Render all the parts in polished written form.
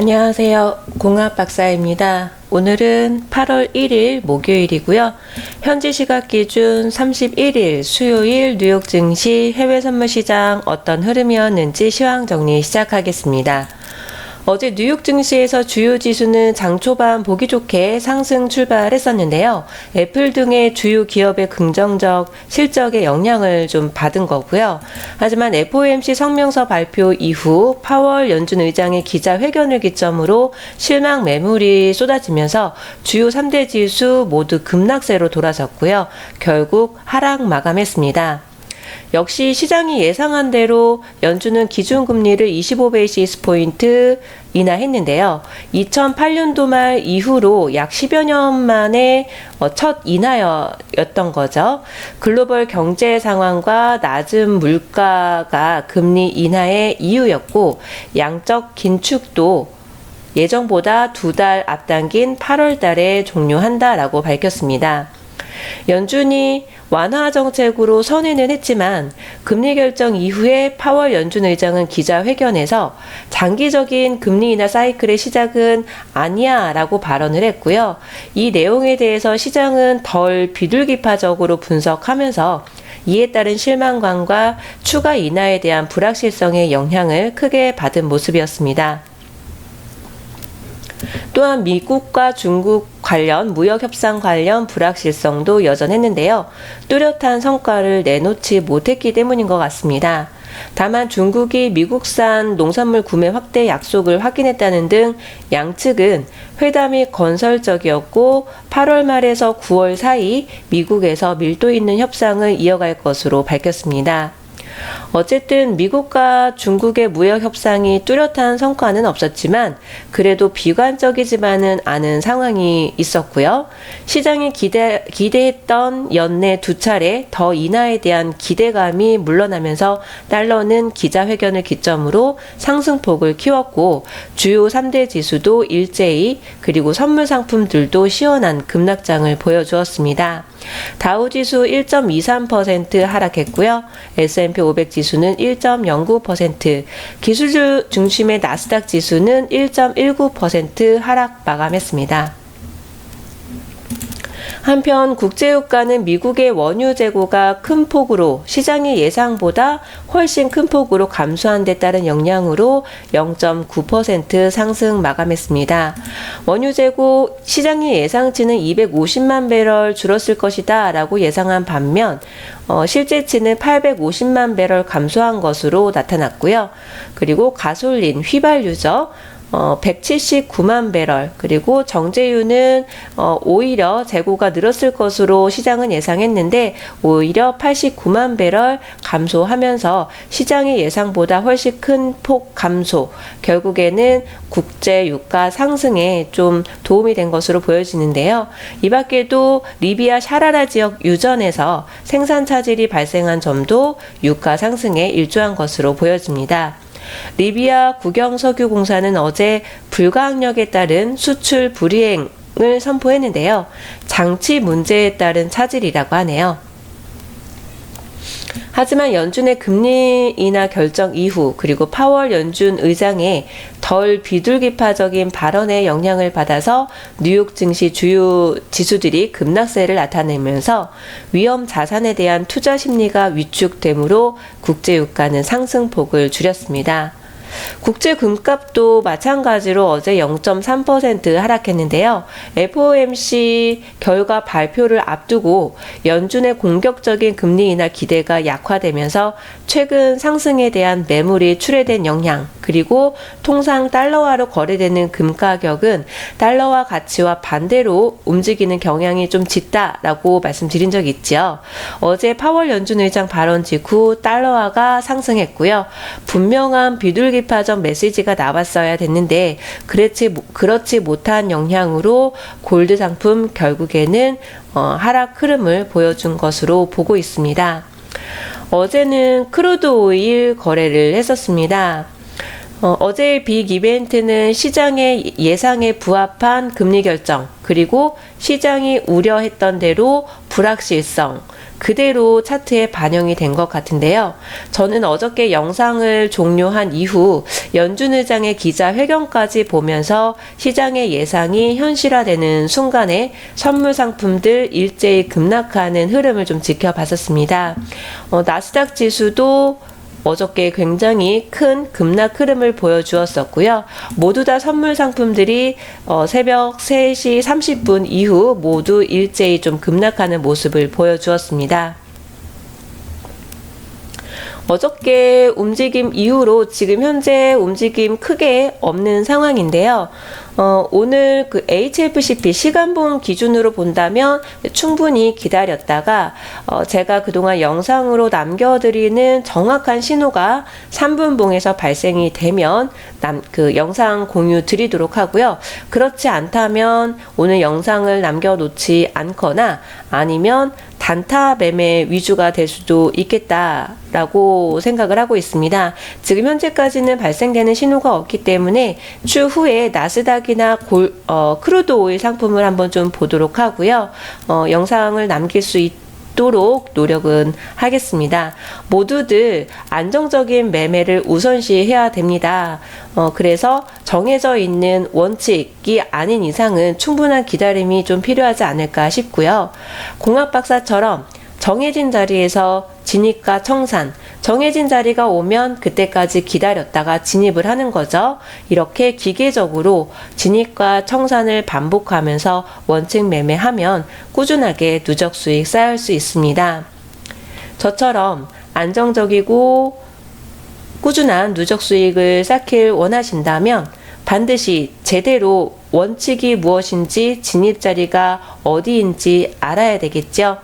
안녕하세요. 공합박사입니다. 오늘은 8월 1일 목요일이고요. 현지 시각 기준 31일 수요일 뉴욕 증시 해외 선물 시장 어떤 흐름이었는지 시황 정리 시작하겠습니다. 어제 뉴욕 증시에서 주요 지수는 장 초반 보기 좋게 상승 출발했었는데요. 애플 등의 주요 기업의 긍정적 실적의 영향을 좀 받은 거고요. 하지만 FOMC 성명서 발표 이후 파월 연준 의장의 기자회견을 기점으로 실망 매물이 쏟아지면서 주요 3대 지수 모두 급락세로 돌아섰고요. 결국 하락 마감했습니다. 역시 시장이 예상한 대로 연준은 기준금리를 25베이시스 포인트 인하했는데요. 2008년도 말 이후로 약 10여 년 만에 첫 인하였던 거죠. 글로벌 경제 상황과 낮은 물가가 금리 인하의 이유였고, 양적 긴축도 예정보다 2달 앞당긴 8월 달에 종료한다라고 밝혔습니다. 연준이 완화 정책으로 선회는 했지만 금리 결정 이후에 파월 연준 의장은 기자회견에서 장기적인 금리 인하 사이클의 시작은 아니야 라고 발언을 했고요. 이 내용에 대해서 시장은 덜 비둘기파적으로 분석하면서 이에 따른 실망감과 추가 인하에 대한 불확실성의 영향을 크게 받은 모습이었습니다. 또한 미국과 중국 관련 무역 협상 관련 불확실성도 여전했는데요. 뚜렷한 성과를 내놓지 못했기 때문인 것 같습니다. 다만 중국이 미국산 농산물 구매 확대 약속을 확인했다는 등 양측은 회담이 건설적이었고 8월 말에서 9월 사이 미국에서 밀도 있는 협상을 이어갈 것으로 밝혔습니다. 어쨌든 미국과 중국의 무역 협상이 뚜렷한 성과는 없었지만 그래도 비관적이지만은 않은 상황이 있었고요. 시장이 기대했던 연내 2차례 더 인하에 대한 기대감이 물러나면서 달러는 기자회견을 기점으로 상승폭을 키웠고 주요 3대 지수도 일제히 그리고 선물 상품들도 시원한 급락장을 보여주었습니다. 다우지수 1.23% 하락했고요. S&P 500 지수는 1.09%, 기술주 중심의 나스닥 지수는 1.19% 하락 마감했습니다. 한편 국제유가는 미국의 원유 재고가 큰 폭으로 시장의 예상보다 훨씬 큰 폭으로 감소한 데 따른 영향으로 0.9% 상승 마감했습니다. 원유 재고 시장의 예상치는 250만 배럴 줄었을 것이다 라고 예상한 반면 실제치는 850만 배럴 감소한 것으로 나타났고요. 그리고 가솔린, 휘발유죠. 179만 배럴, 그리고 정제유는 오히려 재고가 늘었을 것으로 시장은 예상했는데 오히려 89만 배럴 감소하면서 시장의 예상보다 훨씬 큰 폭 감소, 결국에는 국제 유가 상승에 좀 도움이 된 것으로 보여지는데요. 이 밖에도 리비아 샤라라 지역 유전에서 생산 차질이 발생한 점도 유가 상승에 일조한 것으로 보여집니다. 리비아 국영석유공사는 어제 불가항력에 따른 수출 불이행을 선포했는데요. 장치 문제에 따른 차질이라고 하네요. 하지만 연준의 금리 인하 결정 이후 그리고 파월 연준 의장의 덜 비둘기파적인 발언의 영향을 받아서 뉴욕 증시 주요 지수들이 급락세를 나타내면서 위험 자산에 대한 투자 심리가 위축되므로 국제유가는 상승폭을 줄였습니다. 국제 금값도 마찬가지로 어제 0.3% 하락했는데요. FOMC 결과 발표를 앞두고 연준의 공격적인 금리 인하 기대가 약화되면서 최근 상승에 대한 매물이 출회된 영향, 그리고 통상 달러화로 거래되는 금 가격은 달러화 가치와 반대로 움직이는 경향이 좀 짙다라고 말씀드린 적이 있죠. 어제 파월 연준 의장 발언 직후 달러화가 상승했고요. 분명한 비둘기파적 메시지가 나왔어야 됐는데 그렇지 못한 영향으로 골드 상품 결국에는 하락 흐름을 보여준 것으로 보고 있습니다. 어제는 크루드 오일 거래를 했었습니다. 어제의 빅 이벤트는 시장의 예상에 부합한 금리 결정, 그리고 시장이 우려했던 대로 불확실성, 그대로 차트에 반영이 된 것 같은데요. 저는 어저께 영상을 종료한 이후 연준의장의 기자회견까지 보면서 시장의 예상이 현실화되는 순간에 선물 상품들 일제히 급락하는 흐름을 좀 지켜봤었습니다. 나스닥 지수도 어저께 굉장히 큰 급락 흐름을 보여주었었고요. 모두 다 선물 상품들이 새벽 3시 30분 이후 모두 일제히 좀 급락하는 모습을 보여주었습니다. 어저께 움직임 이후로 지금 현재 움직임 크게 없는 상황인데요. 오늘 그 HFCP 시간봉 기준으로 본다면 충분히 기다렸다가 제가 그동안 영상으로 남겨드리는 정확한 신호가 3분봉에서 발생이 되면 그 영상 공유 드리도록 하고요. 그렇지 않다면 오늘 영상을 남겨놓지 않거나 아니면 단타 매매 위주가 될 수도 있겠다라고 생각을 하고 있습니다. 지금 현재까지는 발생되는 신호가 없기 때문에 추후에 나스닥이나 크루드 오일 상품을 한번 좀 보도록 하고요. 영상을 남길 수 있도록 노력은 하겠습니다. 모두들 안정적인 매매를 우선시해야 됩니다. 그래서 정해져 있는 원칙이 아닌 이상은 충분한 기다림이 좀 필요하지 않을까 싶고요. 공학박사처럼 정해진 자리에서 진입과 청산, 정해진 자리가 오면 그때까지 기다렸다가 진입을 하는 거죠. 이렇게 기계적으로 진입과 청산을 반복하면서 원칙 매매하면 꾸준하게 누적 수익 쌓을 수 있습니다. 저처럼 안정적이고 꾸준한 누적 수익을 쌓길 원하신다면 반드시 제대로 원칙이 무엇인지 진입 자리가 어디인지 알아야 되겠죠.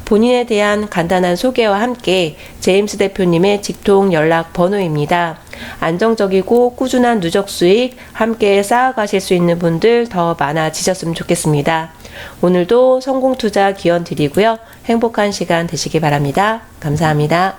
본인에 대한 간단한 소개와 함께 제임스 대표님의 직통 연락 번호입니다. 안정적이고 꾸준한 누적 수익 함께 쌓아가실 수 있는 분들 더 많아지셨으면 좋겠습니다. 오늘도 성공 투자 기원 드리고요. 행복한 시간 되시기 바랍니다. 감사합니다.